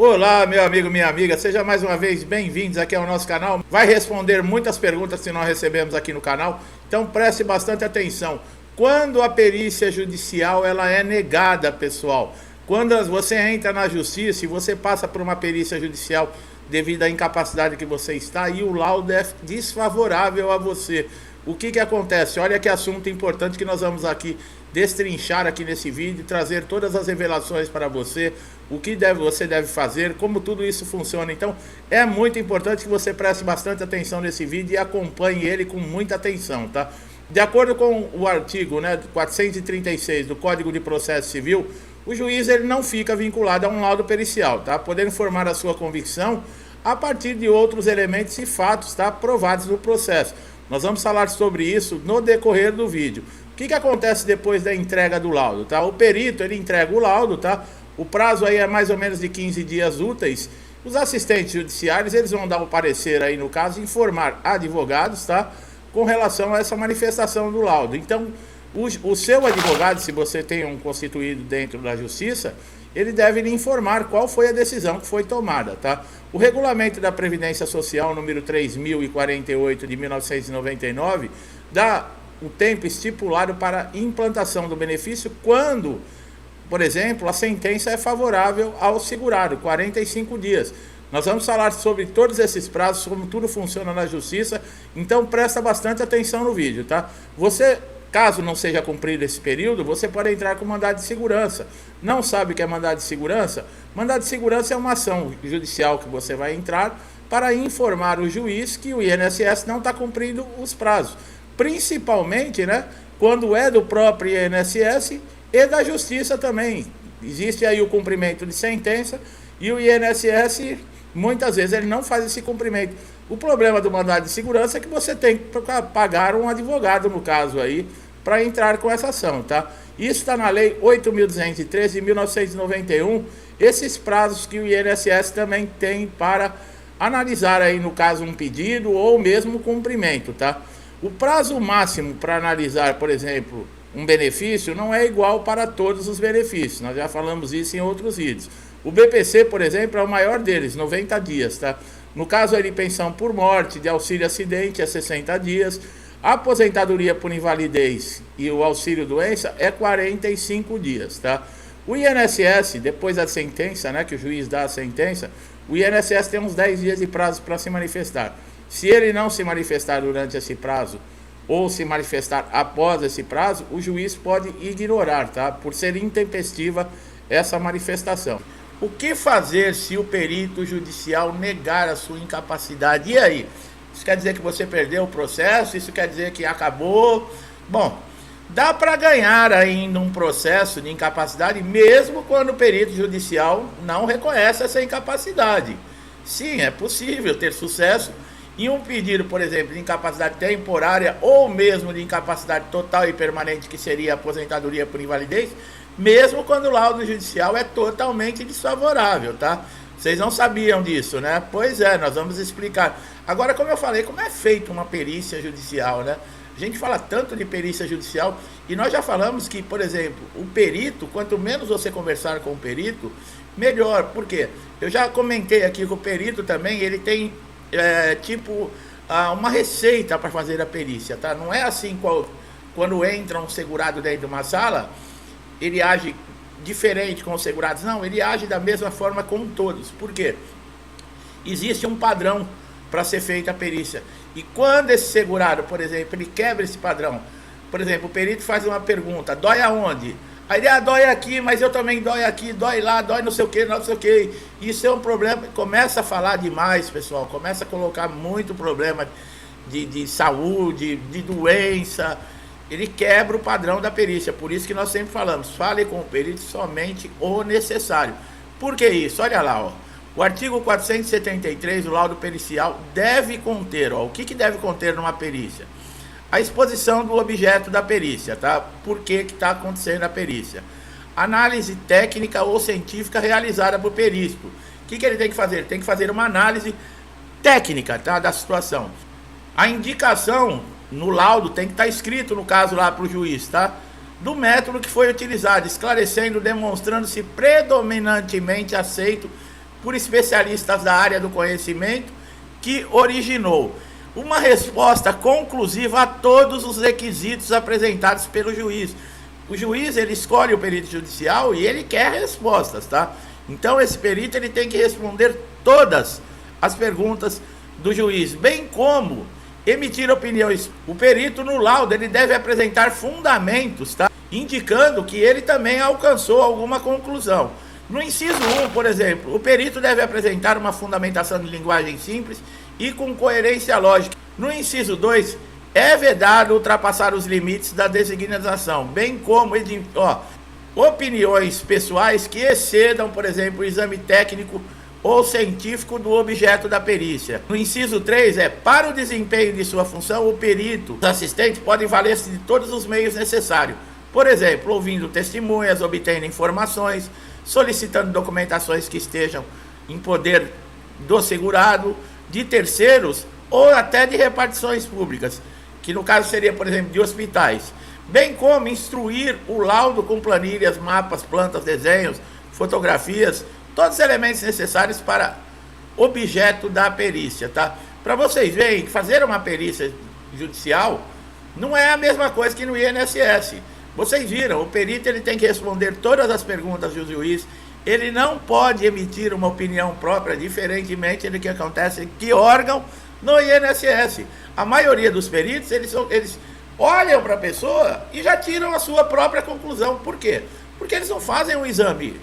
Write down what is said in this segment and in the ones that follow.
Olá, meu amigo, minha amiga, seja mais uma vez bem-vindos aqui ao nosso canal. Vai responder muitas perguntas que nós recebemos aqui no canal, então preste bastante atenção. Quando a perícia judicial ela é negada, pessoal, quando você entra na justiça e você passa por uma perícia judicial devido à incapacidade que você está e o laudo é desfavorável a você, o que acontece? Olha que assunto importante que nós vamos aqui destrinchar aqui nesse vídeo, trazer todas as revelações para você, o que você deve fazer, como tudo isso funciona. Então é muito importante que você preste bastante atenção nesse vídeo e acompanhe ele com muita atenção, tá? De acordo com o artigo 436 do Código de Processo Civil, o juiz ele não fica vinculado a um laudo pericial, tá? Podendo formar a sua convicção a partir de outros elementos e fatos, tá? Provados no processo. Nós vamos falar sobre isso no decorrer do vídeo. O que acontece depois da entrega do laudo, tá? O perito, ele entrega o laudo, tá? O prazo aí é mais ou menos de 15 dias úteis. Os assistentes judiciários, eles vão dar o parecer aí, no caso, informar advogados, tá? Com relação a essa manifestação do laudo. Então, o seu advogado, se você tem um constituído dentro da justiça, ele deve lhe informar qual foi a decisão que foi tomada, tá? O regulamento da Previdência Social, número 3048 de 1999, dá o tempo estipulado para implantação do benefício quando, por exemplo, a sentença é favorável ao segurado, 45 dias. Nós vamos falar sobre todos esses prazos, como tudo funciona na justiça, então presta bastante atenção no vídeo, tá? Você, caso não seja cumprido esse período, você pode entrar com mandado de segurança. Não sabe o que é mandado de segurança? Mandado de segurança é uma ação judicial que você vai entrar para informar o juiz que o INSS não está cumprindo os prazos. Principalmente, quando é do próprio INSS e da Justiça também. Existe aí o cumprimento de sentença e o INSS, muitas vezes, ele não faz esse cumprimento. O problema do mandado de segurança é que você tem que pagar um advogado, no caso aí, para entrar com essa ação, tá? Isso está na Lei 8.213 de 1991, esses prazos que o INSS também tem para analisar aí, no caso, um pedido ou mesmo cumprimento, tá? O prazo máximo para analisar, por exemplo, um benefício não é igual para todos os benefícios. Nós já falamos isso em outros vídeos. O BPC, por exemplo, é o maior deles, 90 dias, tá? No caso aí de pensão por morte, de auxílio acidente, é 60 dias. A aposentadoria por invalidez e o auxílio doença é 45 dias, tá? O INSS, depois da sentença, que o juiz dá a sentença, o INSS tem uns 10 dias de prazo para se manifestar. Se ele não se manifestar durante esse prazo ou se manifestar após esse prazo, o juiz pode ignorar, tá? Por ser intempestiva essa manifestação. O que fazer se o perito judicial negar a sua incapacidade? E aí? Isso quer dizer que você perdeu o processo? Isso quer dizer que acabou? Bom, dá para ganhar ainda um processo de incapacidade mesmo quando o perito judicial não reconhece essa incapacidade. Sim, é possível ter sucesso em um pedido, por exemplo, de incapacidade temporária ou mesmo de incapacidade total e permanente, que seria a aposentadoria por invalidez, mesmo quando o laudo judicial é totalmente desfavorável, tá? Vocês não sabiam disso, né? Pois é, nós vamos explicar. Agora, como eu falei, como é feita uma perícia judicial, A gente fala tanto de perícia judicial e nós já falamos que, por exemplo, o perito, quanto menos você conversar com o perito, melhor. Por quê? Eu já comentei aqui que o perito também, ele tem uma receita para fazer a perícia, tá? Não é assim quando entra um segurado dentro de uma sala, ele age diferente com os segurados. Não, ele age da mesma forma com todos. Por quê? Existe um padrão para ser feita a perícia. E quando esse segurado, por exemplo, ele quebra esse padrão, por exemplo, o perito faz uma pergunta: dói aonde? Aí ele, dói aqui, mas eu também dói aqui, dói lá, dói não sei o que, não sei o que. Isso é um problema. Começa a falar demais, pessoal. Começa a colocar muito problema de saúde, de doença. Ele quebra o padrão da perícia. Por isso que nós sempre falamos: fale com o perito somente o necessário. Por que isso? Olha lá, ó. O artigo 473 do laudo pericial deve conter, o que deve conter numa perícia? A exposição do objeto da perícia, tá? Por que está acontecendo a perícia? Análise técnica ou científica realizada por perito. O que ele tem que fazer? Tem que fazer uma análise técnica, tá? Da situação. A indicação no laudo tem que estar escrito, no caso lá para o juiz, tá? Do método que foi utilizado, esclarecendo, demonstrando-se predominantemente aceito por especialistas da área do conhecimento que originou uma resposta conclusiva a todos os requisitos apresentados pelo juiz. O juiz, ele escolhe o perito judicial e ele quer respostas, tá? Então esse perito, ele tem que responder todas as perguntas do juiz, bem como emitir opiniões. O perito, no laudo, ele deve apresentar fundamentos, tá? Indicando que ele também alcançou alguma conclusão. No inciso 1, por exemplo, o perito deve apresentar uma fundamentação de linguagem simples e com coerência lógica. No inciso 2, é vedado ultrapassar os limites da designação, bem como opiniões pessoais que excedam, por exemplo, o exame técnico ou científico do objeto da perícia. No inciso 3, para o desempenho de sua função, o perito, os assistentes podem valer-se de todos os meios necessários. Por exemplo, ouvindo testemunhas, obtendo informações, solicitando documentações que estejam em poder do segurado, de terceiros ou até de repartições públicas, que no caso seria, por exemplo, de hospitais, bem como instruir o laudo com planilhas, mapas, plantas, desenhos, fotografias, todos os elementos necessários para objeto da perícia, tá? Para vocês verem que fazer uma perícia judicial não é a mesma coisa que no INSS. Vocês viram, o perito, ele tem que responder todas as perguntas do juiz, ele não pode emitir uma opinião própria, diferentemente do que acontece em que órgão no INSS. A maioria dos peritos, eles olham para a pessoa e já tiram a sua própria conclusão. Por quê? Porque eles não fazem um exame,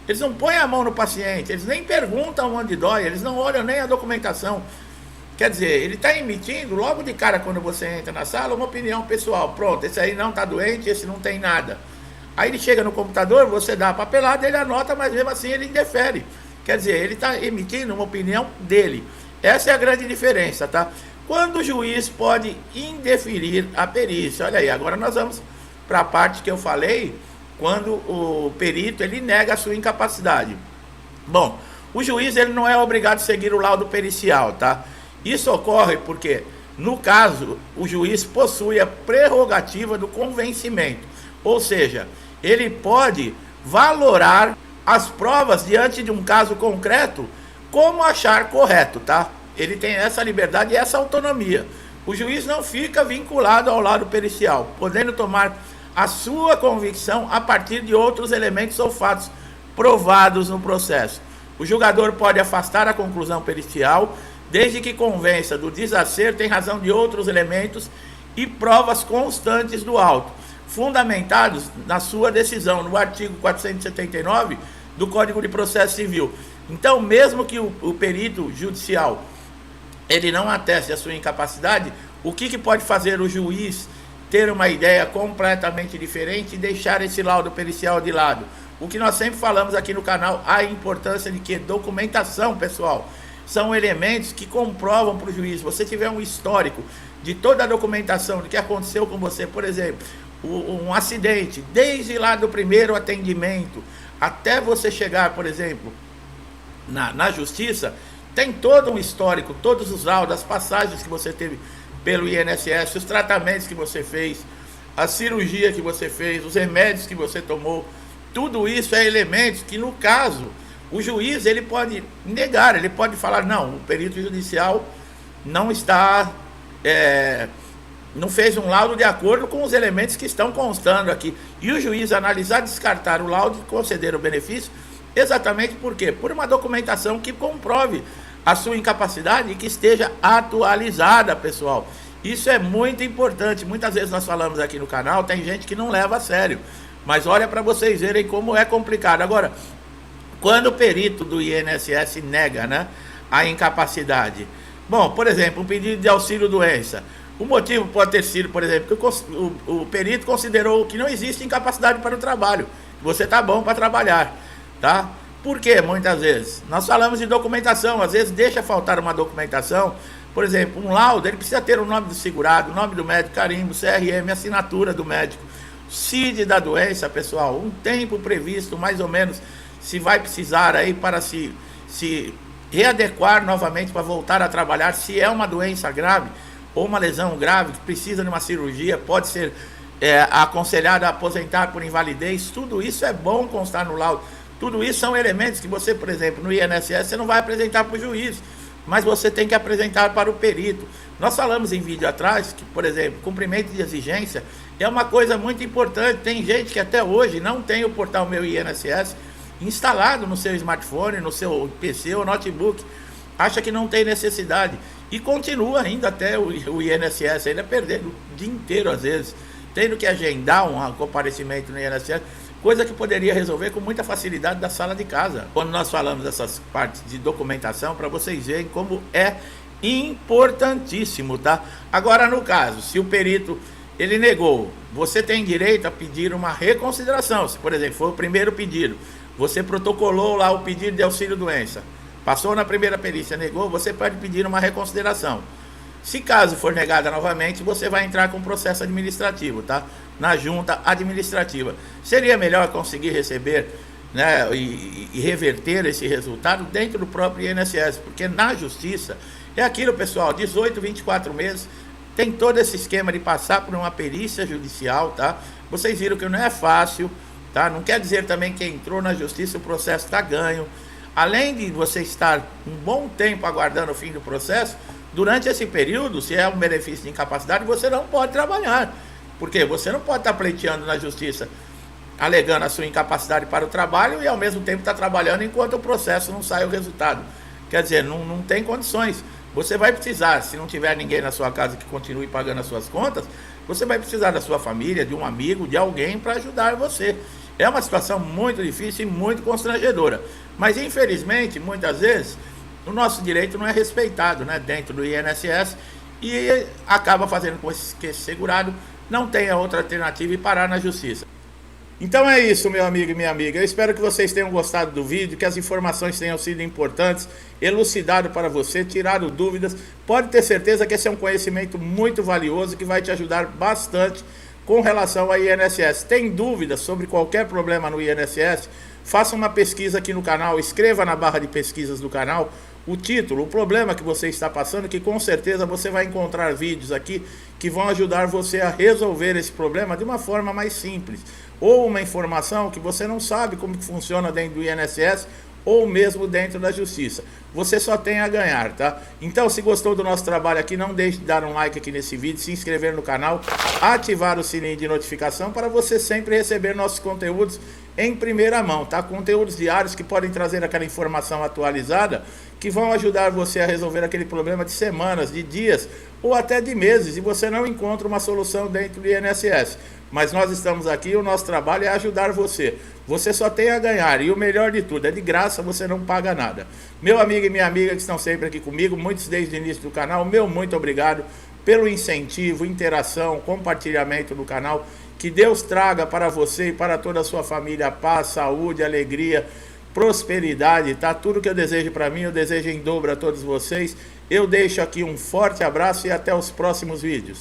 eles não põem a mão no paciente, eles nem perguntam onde dói, eles não olham nem a documentação. Quer dizer, ele está emitindo, logo de cara, quando você entra na sala, uma opinião pessoal. Pronto, esse aí não está doente, esse não tem nada. Aí ele chega no computador, você dá a papelada, ele anota, mas mesmo assim ele indefere. Quer dizer, ele está emitindo uma opinião dele. Essa é a grande diferença, tá? Quando o juiz pode indeferir a perícia. Olha aí, agora nós vamos para a parte que eu falei, quando o perito, ele nega a sua incapacidade. Bom, o juiz, ele não é obrigado a seguir o laudo pericial, tá? Isso ocorre porque, no caso, o juiz possui a prerrogativa do convencimento. Ou seja, ele pode valorar as provas diante de um caso concreto como achar correto, tá? Ele tem essa liberdade e essa autonomia. O juiz não fica vinculado ao lado pericial, podendo tomar a sua convicção a partir de outros elementos ou fatos provados no processo. O julgador pode afastar a conclusão pericial, desde que convença do desacerto em razão de outros elementos e provas constantes do auto, fundamentados na sua decisão, no artigo 479 do Código de Processo Civil. Então, mesmo que o perito judicial ele não ateste a sua incapacidade, o que pode fazer o juiz ter uma ideia completamente diferente e deixar esse laudo pericial de lado? O que nós sempre falamos aqui no canal, a importância de que documentação, pessoal, são elementos que comprovam para o juiz. Se você tiver um histórico de toda a documentação do que aconteceu com você, por exemplo, um acidente, desde lá do primeiro atendimento até você chegar, por exemplo, na justiça, tem todo um histórico, todos os laudos, as passagens que você teve pelo INSS, os tratamentos que você fez, a cirurgia que você fez, os remédios que você tomou, tudo isso é elementos que, no caso, o juiz, ele pode negar, ele pode falar, não, o perito judicial não está, não fez um laudo de acordo com os elementos que estão constando aqui. E o juiz analisar, descartar o laudo e conceder o benefício, exatamente por quê? Por uma documentação que comprove a sua incapacidade e que esteja atualizada, pessoal. Isso é muito importante. Muitas vezes nós falamos aqui no canal, tem gente que não leva a sério. Mas olha para vocês verem como é complicado. Agora, quando o perito do INSS nega, né, a incapacidade, bom, por exemplo, um pedido de auxílio-doença, o motivo pode ter sido, por exemplo, que o perito considerou que não existe incapacidade para o trabalho, você está bom para trabalhar, tá? Por quê? Muitas vezes, nós falamos de documentação, às vezes deixa faltar uma documentação, por exemplo, um laudo, ele precisa ter o nome do segurado, o nome do médico, carimbo, CRM, assinatura do médico, CID da doença, pessoal, um tempo previsto, mais ou menos, se vai precisar aí para se readequar novamente para voltar a trabalhar, se é uma doença grave ou uma lesão grave que precisa de uma cirurgia, pode ser aconselhado a aposentar por invalidez, tudo isso é bom constar no laudo. Tudo isso são elementos que você, por exemplo, no INSS, você não vai apresentar para o juiz, mas você tem que apresentar para o perito. Nós falamos em vídeo atrás que, por exemplo, cumprimento de exigência é uma coisa muito importante. Tem gente que até hoje não tem o portal Meu INSS instalado no seu smartphone, no seu PC ou notebook, acha que não tem necessidade e continua ainda até o INSS, ainda perdendo o dia inteiro às vezes, tendo que agendar um comparecimento no INSS, coisa que poderia resolver com muita facilidade da sala de casa. Quando nós falamos dessas partes de documentação, para vocês verem como é importantíssimo, tá? Agora, no caso, se o perito ele negou, você tem direito a pedir uma reconsideração. Se, por exemplo, foi o primeiro pedido, você protocolou lá o pedido de auxílio-doença, passou na primeira perícia, negou, você pode pedir uma reconsideração. Se caso for negada novamente, você vai entrar com processo administrativo, tá? Na junta administrativa. Seria melhor conseguir receber, né, e reverter esse resultado dentro do próprio INSS, porque na justiça é aquilo, pessoal, 18, 24 meses, tem todo esse esquema de passar por uma perícia judicial, tá? Vocês viram que não é fácil, tá? Não quer dizer também que entrou na justiça o processo está ganho. Além de você estar um bom tempo aguardando o fim do processo, durante esse período, se é um benefício de incapacidade, você não pode trabalhar. Porque você não pode estar pleiteando na justiça, alegando a sua incapacidade para o trabalho e ao mesmo tempo estar trabalhando enquanto o processo não sai o resultado. Quer dizer, não tem condições. Você vai precisar, se não tiver ninguém na sua casa que continue pagando as suas contas, você vai precisar da sua família, de um amigo, de alguém para ajudar você. É uma situação muito difícil e muito constrangedora. Mas, infelizmente, muitas vezes, o nosso direito não é respeitado, né, dentro do INSS e acaba fazendo com que esse segurado não tenha outra alternativa e parar na justiça. Então é isso, meu amigo e minha amiga. Eu espero que vocês tenham gostado do vídeo, que as informações tenham sido importantes, elucidado para você, tirado dúvidas. Pode ter certeza que esse é um conhecimento muito valioso que vai te ajudar bastante com relação ao INSS. Tem dúvidas sobre qualquer problema no INSS? Faça uma pesquisa aqui no canal, escreva na barra de pesquisas do canal o título, o problema que você está passando, que com certeza você vai encontrar vídeos aqui que vão ajudar você a resolver esse problema de uma forma mais simples. Ou uma informação que você não sabe como que funciona dentro do INSS ou mesmo dentro da justiça. Você só tem a ganhar, tá? Então, se gostou do nosso trabalho aqui, não deixe de dar um like aqui nesse vídeo, se inscrever no canal, ativar o sininho de notificação para você sempre receber nossos conteúdos em primeira mão, tá? Conteúdos diários que podem trazer aquela informação atualizada que vão ajudar você a resolver aquele problema de semanas, de dias ou até de meses e você não encontra uma solução dentro do INSS. Mas nós estamos aqui, o nosso trabalho é ajudar você. Você só tem a ganhar e o melhor de tudo, é de graça, você não paga nada. Meu amigo e minha amiga que estão sempre aqui comigo, muitos desde o início do canal, meu muito obrigado pelo incentivo, interação, compartilhamento do canal. Que Deus traga para você e para toda a sua família paz, saúde, alegria, prosperidade, tá? Tudo que eu desejo para mim, eu desejo em dobro a todos vocês. Eu deixo aqui um forte abraço e até os próximos vídeos.